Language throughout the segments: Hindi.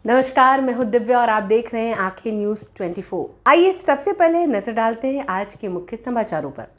नमस्कार, मैं हूं दिव्या और आप देख रहे हैं आंखें न्यूज 24। आइए सबसे पहले नजर डालते हैं आज के मुख्य समाचारों पर।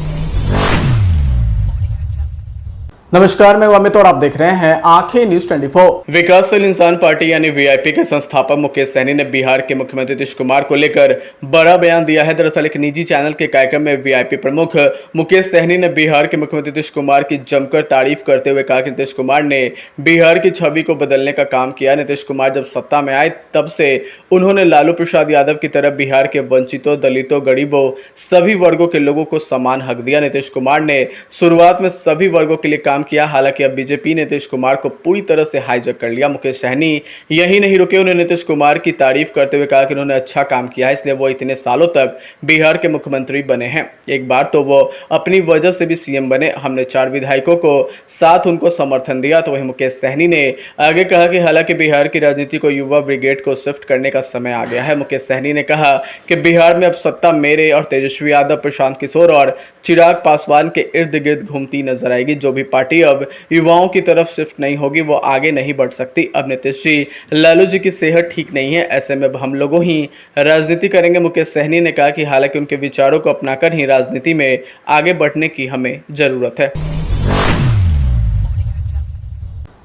नमस्कार, मैं अमित और आप देख रहे हैं आंखें न्यूज 24। विकासशील इंसान पार्टी यानी वीआईपी के संस्थापक मुकेश सहनी ने बिहार के मुख्यमंत्री नीतीश कुमार को लेकर बड़ा बयान दिया है। दरअसल एक निजी चैनल के कार्यक्रम में वीआईपी प्रमुख मुकेश सहनी ने बिहार के मुख्यमंत्री नीतीश कुमार की जमकर तारीफ करते हुए कहा कि नीतीश कुमार ने बिहार की छवि को बदलने का काम किया। नीतीश कुमार जब सत्ता में आए तब से उन्होंने लालू प्रसाद यादव की तरह बिहार के वंचितों, दलितों, गरीबों सभी वर्गों के लोगों को समान हक दिया। नीतीश कुमार ने शुरुआत में सभी वर्गों के लिए काम किया। हालांकि अब बीजेपी ने नीतीश कुमार को पूरी तरह से हाईजैक कर लिया। मुकेश सहनी यही नहीं रुके, उन्होंने नीतीश कुमार की तारीफ करते हुए कहा कि उन्होंने अच्छा काम किया है, इसलिए वो इतने सालों तक बिहार के मुख्यमंत्री बने हैं। एक बार तो वो अपनी वजह से भी सीएम बने। हमने 4 विधायकों को साथ उनको समर्थन दिया। तो वही मुकेश सहनी ने आगे कहा कि हालांकि बिहार की राजनीति को युवा ब्रिगेड को शिफ्ट करने का समय आ गया है। मुकेश सहनी ने कहा कि बिहार में अब सत्ता मेरे और तेजस्वी यादव, प्रशांत किशोर और चिराग पासवान के इर्द गिर्द घूमती नजर आएगी। जो भी पार्टी अब युवाओं की तरफ शिफ्ट नहीं होगी वो आगे नहीं बढ़ सकती। अब नीतीश जी, लालू जी की सेहत ठीक नहीं है, ऐसे में अब हम लोगों ही राजनीति करेंगे। मुकेश सहनी ने कहा कि हालांकि उनके विचारों को अपनाकर ही राजनीति में आगे बढ़ने की हमें जरूरत है।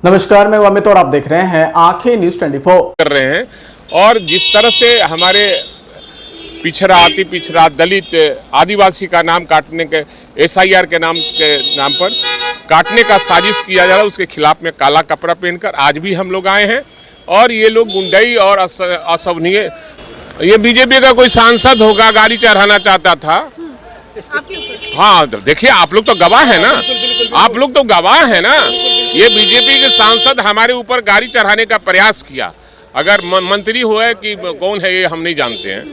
नमस्कार, मैं अमित और आप देख रहे हैं आंखें न्यूज 24 कर रहे हैं। और जिस तरह से हमारे पिछड़ा, अति पिछड़ा, दलित, आदिवासी का नाम काटने के, एसआईआर के नाम पर काटने का साजिश किया जा रहा है, उसके खिलाफ में काला कपड़ा पहनकर आज भी हम लोग आए हैं। और ये लोग गुंडई और असहनीय, ये बीजेपी का कोई सांसद होगा, गाड़ी चढ़ाना चाहता था। हाँ, देखिए आप लोग तो गवाह है ना, आप लोग तो गवाह है ना। ये बीजेपी के सांसद हमारे ऊपर गाड़ी चढ़ाने का प्रयास किया। अगर मंत्री हुआ कि कौन है ये हम नहीं जानते हैं,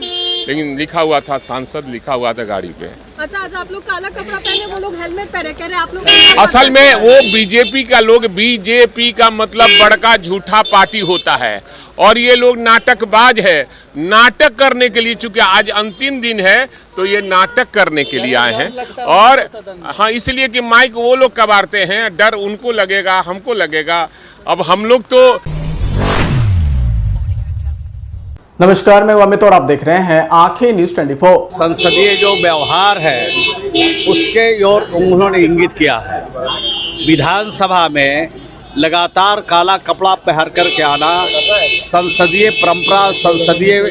लेकिन लिखा हुआ था सांसद, लिखा हुआ था गाड़ी पे। अच्छा, आप लोग काला कपड़ा पहने, वो लोग हेलमेट पहने, कह रहे आप लोग। असल में वो बीजेपी का लोग, बीजेपी का मतलब बड़का झूठा पार्टी होता है और ये लोग नाटकबाज है। नाटक करने के लिए, चूंकि आज अंतिम दिन है तो ये नाटक करने के लिए आए हैं। और हाँ, इसलिए कि माइक वो लोग कबाड़ते हैं, डर उनको लगेगा, हमको लगेगा। अब हम लोग तो। नमस्कार, मैं अमित और आप देख रहे हैं आंखें न्यूज 24। संसदीय जो व्यवहार है उसके ओर उन्होंने इंगित किया है। विधानसभा में लगातार काला कपड़ा पहन कर के आना, संसदीय परंपरा, संसदीय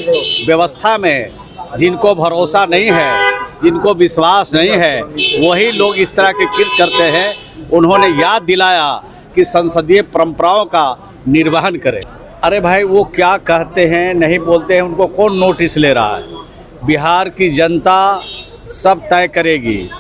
व्यवस्था में जिनको भरोसा नहीं है, जिनको विश्वास नहीं है, वही लोग इस तरह के कृत्य करते हैं। उन्होंने याद दिलाया कि संसदीय परंपराओं का निर्वहन करें। अरे भाई, वो क्या कहते हैं नहीं बोलते हैं, उनको कौन नोटिस ले रहा है। बिहार की जनता सब तय करेगी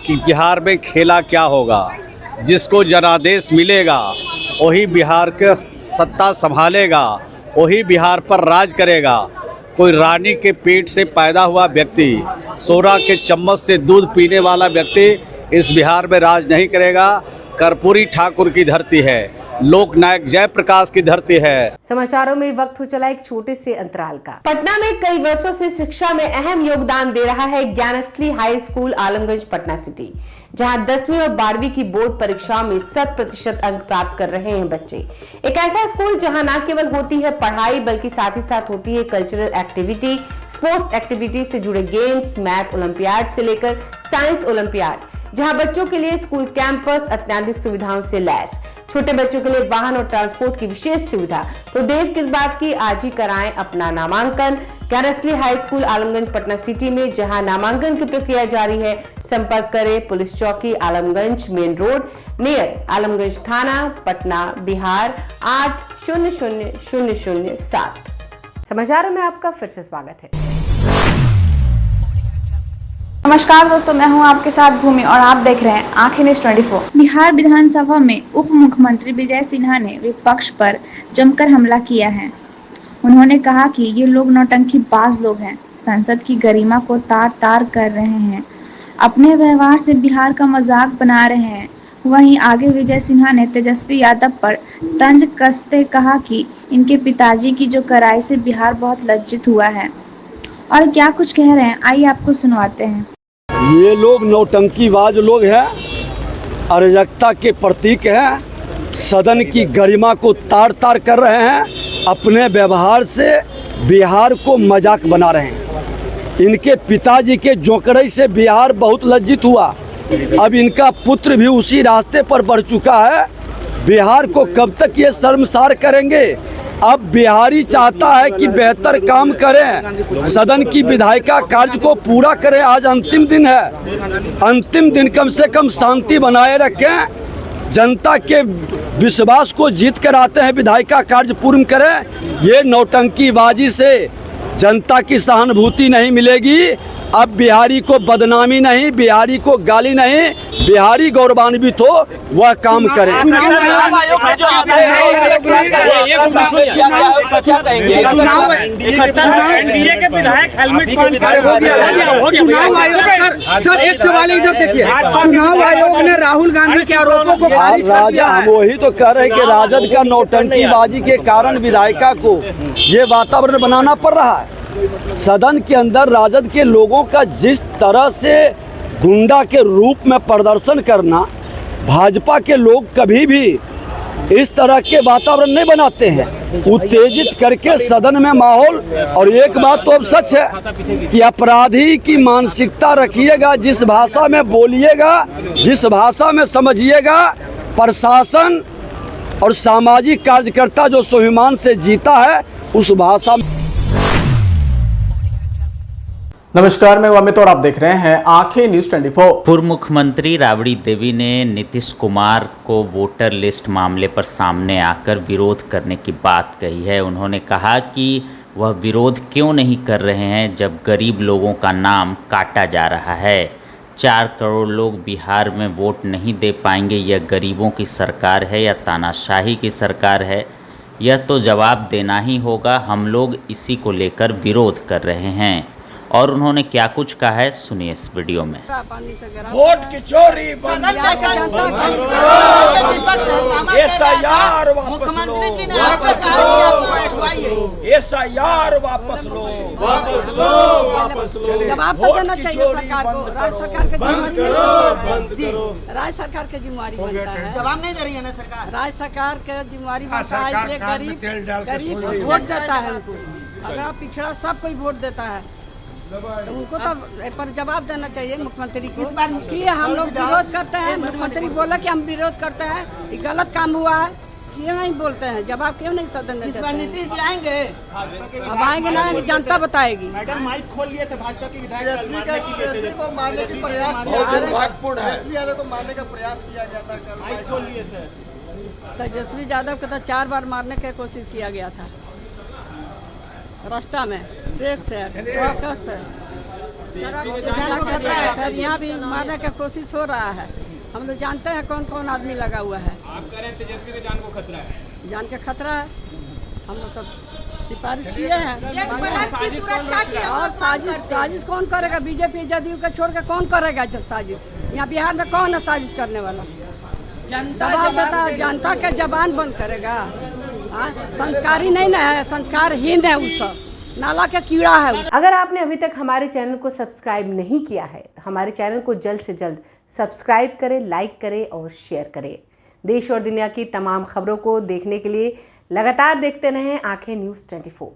कि बिहार में खेला क्या होगा। जिसको जनादेश मिलेगा वही बिहार के सत्ता संभालेगा, वही बिहार पर राज करेगा। कोई रानी के पेट से पैदा हुआ व्यक्ति, सोना के चम्मच से दूध पीने वाला व्यक्ति इस बिहार में राज नहीं करेगा। कर्पूरी ठाकुर की धरती है, लोकनायक जयप्रकाश की धरती है। समाचारों में वक्त हो चला एक छोटे से अंतराल का। पटना में कई वर्षों से शिक्षा में अहम योगदान दे रहा है Gyansthali high school Alamganj Patna city, जहां 10वीं और 12वीं की बोर्ड परीक्षाओं में 100% अंक प्राप्त कर रहे हैं बच्चे। एक ऐसा स्कूल जहां न केवल होती है पढ़ाई बल्कि साथ ही साथ होती है कल्चरल एक्टिविटी, स्पोर्ट्स एक्टिविटी से जुड़े गेम्स, मैथ ओलंपियाड से लेकर साइंस ओलंपियाड, जहां बच्चों के लिए स्कूल कैंपस अत्याधुनिक सुविधाओं से लैस, छोटे बच्चों के लिए वाहन और ट्रांसपोर्ट की विशेष सुविधा। तो देर किस बात की, आज ही कराएं अपना नामांकन Gyansthali high school Alamganj Patna city में, जहां नामांकन की प्रक्रिया जारी है। संपर्क करें पुलिस चौकी Alamganj main road near Alamganj थाना, पटना, बिहार 800007। समाचारों में आपका फिर से स्वागत है। नमस्कार दोस्तों, मैं हूं आपके साथ भूमि और आप देख रहे हैं आंखें न्यूज 24। बिहार विधानसभा में उप मुख्यमंत्री विजय सिन्हा ने विपक्ष पर जमकर हमला किया है। उन्होंने कहा कि ये लोग नौटंकीबाज लोग हैं, संसद की गरिमा को तार तार कर रहे हैं, अपने व्यवहार से बिहार का मजाक बना रहे हैं। वहीं आगे विजय सिन्हा ने तेजस्वी यादव पर तंज कसते कहा कि इनके पिताजी की जो कराई से बिहार बहुत लज्जित हुआ है। और क्या कुछ कह रहे हैं, आइए आपको सुनवाते हैं। ये लोग नौटंकीबाज लोग हैं, अराजकता के प्रतीक हैं, सदन की गरिमा को तार तार कर रहे हैं अपने व्यवहार से बिहार को मजाक बना रहे हैं। इनके पिताजी के जोकड़ई से बिहार बहुत लज्जित हुआ। अब इनका पुत्र भी उसी रास्ते पर बढ़ चुका है। बिहार को कब तक ये शर्मसार करेंगे? अब बिहारी चाहता है कि बेहतर काम करें, सदन की विधायिका कार्य को पूरा करें। आज अंतिम दिन है, अंतिम दिन कम से कम शांति बनाए रखें, जनता के विश्वास को जीत कर आते हैं, विधायिका कार्य पूर्ण करें। ये नौटंकीबाजी से जनता की सहानुभूति नहीं मिलेगी। अब बिहारी को बदनामी नहीं, बिहारी को गाली नहीं, बिहारी गौरवान्वित हो वह काम करें। सर एक सवाल इधर देखिए, चुनाव आयोग ने राहुल गांधी के आरोपों को खारिज कर दिया है। हम वही तो कह रहे हैं कि राजद का नौटंकीबाजी के कारण विधायिका को ये वातावरण बनाना पड़ रहा है। सदन के अंदर राजद के लोगों का जिस तरह से गुंडा के रूप में प्रदर्शन करना, भाजपा के लोग कभी भी इस तरह के वातावरण नहीं बनाते हैं, उत्तेजित करके सदन में माहौल। और एक बात तो अब सच है कि अपराधी की मानसिकता रखिएगा, जिस भाषा में बोलिएगा, जिस भाषा में समझिएगा, प्रशासन और सामाजिक कार्यकर्ता जो स्वाभिमान से जीता है उस भाषा में। नमस्कार, मैं अमित और आप देख रहे हैं आंखें न्यूज 24। पूर्व मुख्यमंत्री राबड़ी देवी ने नीतीश कुमार को वोटर लिस्ट मामले पर सामने आकर विरोध करने की बात कही है। उन्होंने कहा कि वह विरोध क्यों नहीं कर रहे हैं जब गरीब लोगों का नाम काटा जा रहा है। 4 करोड़ लोग बिहार में वोट नहीं दे पाएंगे। यह गरीबों की सरकार है या तानाशाही की सरकार है, यह तो जवाब देना ही होगा। हम लोग इसी को लेकर विरोध कर रहे हैं। और उन्होंने क्या कुछ कहा है, सुनिए इस वीडियो में। वोट की चोरी बंद करो, एसआईआर वापस लो, एसआईआर वापस लो, वापस लो, वापस लो। जवाब तो देना चाहिए सरकार को। राज्य सरकार का जिम्मेवारी, राज्य सरकार की जिम्मेवारी बनता है। जवाब नहीं दे रही है ना सरकार। राज्य सरकार का जिम्मेवारी बनता है। गरीब वोट देता है उनको, अगर पिछड़ा सब कोई वोट देता है तो उनको तो पर जवाब देना चाहिए मुख्यमंत्री की हम लोग विरोध करते हैं। मुख्यमंत्री बोला कि हम विरोध करते हैं, ये गलत काम हुआ है, क्यों नहीं बोलते हैं? जवाब क्यों नहीं सदन में देते हैं? आएंगे, अब आएंगे ना, जनता बताएगी। माइक खोल लिए थे भाजपा के विधायक तेजस्वी यादव को तो 4 बार मारने की कोशिश किया गया था, रास्ता में ट्रक से, ट्रक से। यहाँ भी मारने की कोशिश हो रहा है। हम लोग जानते हैं कौन कौन आदमी लगा हुआ है। आप कह रहे हैं तेजस्वी की जान को खतरा है। जान के खतरा है, हम लोग सब सिफारिश किए हैं। और साजिश कौन करेगा? बीजेपी जदयू को छोड़ के कौन करेगा साजिश? यहाँ बिहार में कौन है साजिश करने वाला? दबाव देता जनता के जबान बंद करेगा। संस्कारी नहीं ना है, संस्कारहीन है, उस नाला का कीड़ा है। अगर आपने अभी तक हमारे चैनल को सब्सक्राइब नहीं किया है तो हमारे चैनल को जल्द से जल्द सब्सक्राइब करें, लाइक करें और शेयर करें। देश और दुनिया की तमाम खबरों को देखने के लिए लगातार देखते रहें आंखें न्यूज़ 24।